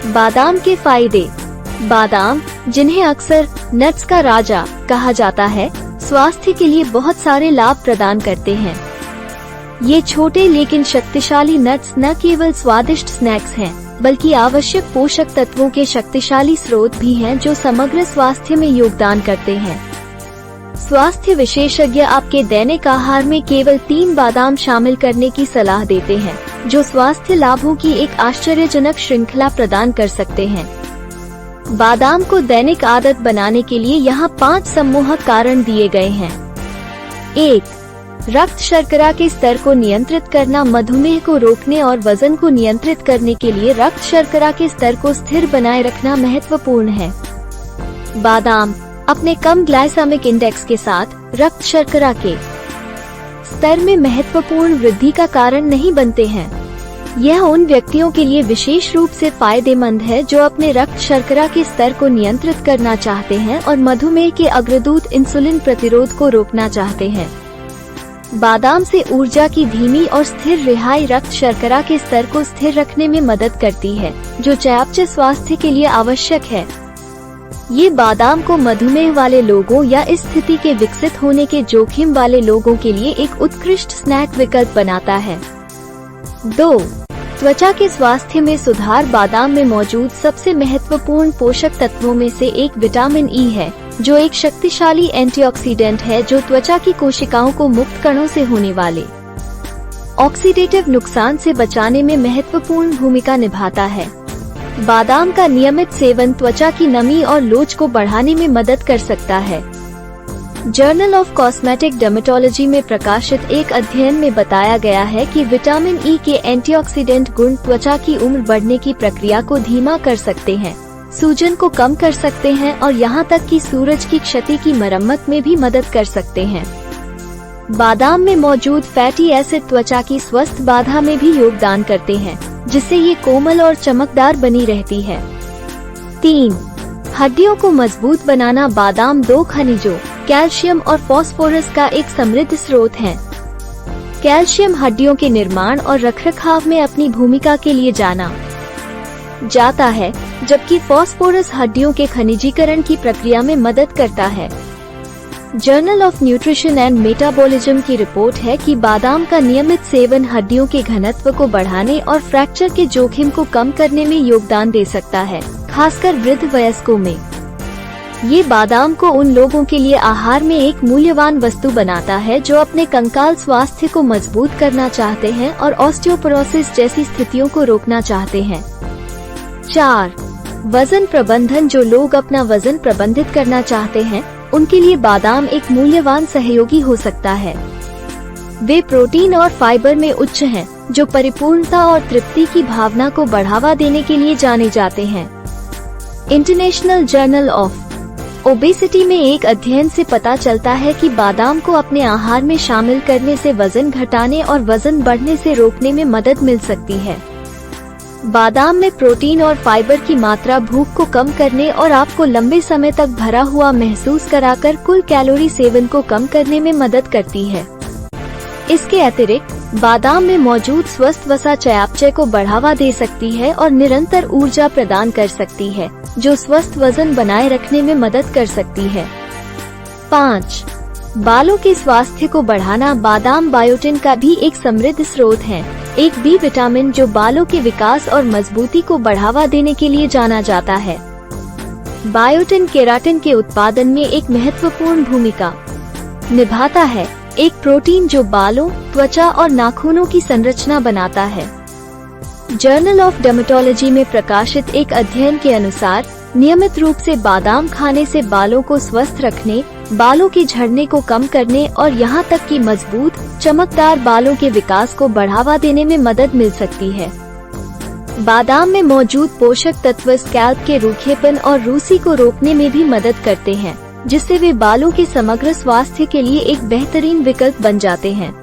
बादाम के फायदे। बादाम, जिन्हें अक्सर नट्स का राजा कहा जाता है, स्वास्थ्य के लिए बहुत सारे लाभ प्रदान करते हैं। ये छोटे लेकिन शक्तिशाली नट्स न केवल स्वादिष्ट स्नैक्स हैं, बल्कि आवश्यक पोषक तत्वों के शक्तिशाली स्रोत भी हैं जो समग्र स्वास्थ्य में योगदान करते हैं। स्वास्थ्य विशेषज्ञ आपके दैनिक आहार में केवल 3 बादाम शामिल करने की सलाह देते हैं, जो स्वास्थ्य लाभों की एक आश्चर्यजनक श्रृंखला प्रदान कर सकते हैं। बादाम को दैनिक आदत बनाने के लिए यहाँ 5 सम्मोहक कारण दिए गए हैं। 1. रक्त शर्करा के स्तर को नियंत्रित करना। मधुमेह को रोकने और वजन को नियंत्रित करने के लिए रक्त शर्करा के स्तर को स्थिर बनाए रखना महत्वपूर्ण है। बादाम अपने कम ग्लाइसेमिक इंडेक्स के साथ रक्त शर्करा के स्तर में महत्वपूर्ण वृद्धि का कारण नहीं बनते हैं। यह उन व्यक्तियों के लिए विशेष रूप से फायदेमंद है जो अपने रक्त शर्करा के स्तर को नियंत्रित करना चाहते हैं और मधुमेह के अग्रदूत इंसुलिन प्रतिरोध को रोकना चाहते हैं। बादाम से ऊर्जा की धीमी और स्थिर रिहाई रक्त शर्करा के स्तर को स्थिर रखने में मदद करती है, जो चयापचय स्वास्थ्य के लिए आवश्यक है। ये बादाम को मधुमेह वाले लोगों या इस स्थिति के विकसित होने के जोखिम वाले लोगों के लिए एक उत्कृष्ट स्नैक विकल्प बनाता है। 2. त्वचा के स्वास्थ्य में सुधार। बादाम में मौजूद सबसे महत्वपूर्ण पोषक तत्वों में से एक विटामिन ई है, जो एक शक्तिशाली एंटीऑक्सीडेंट है जो त्वचा की कोशिकाओं को मुक्त कणों से होने वाले ऑक्सीडेटिव नुकसान से बचाने में महत्वपूर्ण भूमिका निभाता है। बादाम का नियमित सेवन त्वचा की नमी और लोच को बढ़ाने में मदद कर सकता है। जर्नल ऑफ कॉस्मेटिक डर्मेटोलॉजी में प्रकाशित एक अध्ययन में बताया गया है कि विटामिन ई के एंटीऑक्सीडेंट गुण त्वचा की उम्र बढ़ने की प्रक्रिया को धीमा कर सकते हैं, सूजन को कम कर सकते हैं और यहाँ तक कि सूरज की क्षति की मरम्मत में भी मदद कर सकते हैं। बादाम में मौजूद फैटी एसिड त्वचा की स्वस्थ बाधा में भी योगदान करते हैं, जिससे ये कोमल और चमकदार बनी रहती है। 3. हड्डियों को मजबूत बनाना। बादाम 2 खनिजों कैल्शियम और फास्फोरस का एक समृद्ध स्रोत है। कैल्शियम हड्डियों के निर्माण और रखरखाव में अपनी भूमिका के लिए जाना जाता है, जबकि फास्फोरस हड्डियों के खनिजीकरण की प्रक्रिया में मदद करता है। Journal of nutrition and metabolism की रिपोर्ट है कि बादाम का नियमित सेवन हड्डियों के घनत्व को बढ़ाने और फ्रैक्चर के जोखिम को कम करने में योगदान दे सकता है, खासकर वृद्ध वयस्कों में। ये बादाम को उन लोगों के लिए आहार में एक मूल्यवान वस्तु बनाता है जो अपने कंकाल स्वास्थ्य को मजबूत करना चाहते हैं और ऑस्टियोपोरोसिस जैसी स्थितियों को रोकना चाहते हैं। 4. वजन प्रबंधन। जो लोग अपना वजन प्रबंधित करना चाहते हैं, उनके लिए बादाम एक मूल्यवान सहयोगी हो सकता है। वे प्रोटीन और फाइबर में उच्च हैं, जो परिपूर्णता और तृप्ति की भावना को बढ़ावा देने के लिए जाने जाते हैं। इंटरनेशनल जर्नल ऑफ ओबेसिटी में एक अध्ययन से पता चलता है कि बादाम को अपने आहार में शामिल करने से वजन घटाने और वजन बढ़ने से रोकने में मदद मिल सकती है। बादाम में प्रोटीन और फाइबर की मात्रा भूख को कम करने और आपको लंबे समय तक भरा हुआ महसूस कराकर कुल कैलोरी सेवन को कम करने में मदद करती है। इसके अतिरिक्त बादाम में मौजूद स्वस्थ वसा चयापचय को बढ़ावा दे सकती है और निरंतर ऊर्जा प्रदान कर सकती है, जो स्वस्थ वजन बनाए रखने में मदद कर सकती है। 5. बालों के स्वास्थ्य को बढ़ाना। बादाम बायोटिन का भी एक समृद्ध स्रोत है, एक बी विटामिन जो बालों के विकास और मजबूती को बढ़ावा देने के लिए जाना जाता है। बायोटिन केराटिन के उत्पादन में एक महत्वपूर्ण भूमिका निभाता है, एक प्रोटीन जो बालों, त्वचा और नाखूनों की संरचना बनाता है। जर्नल ऑफ डर्मेटोलॉजी में प्रकाशित एक अध्ययन के अनुसार नियमित रूप से बादाम खाने से बालों को स्वस्थ रखने, बालों के झड़ने को कम करने और यहाँ तक कि मजबूत, चमकदार बालों के विकास को बढ़ावा देने में मदद मिल सकती है। बादाम में मौजूद पोषक तत्व स्कैल्प के रूखेपन और रूसी को रोकने में भी मदद करते हैं, जिससे वे बालों के समग्र स्वास्थ्य के लिए एक बेहतरीन विकल्प बन जाते हैं।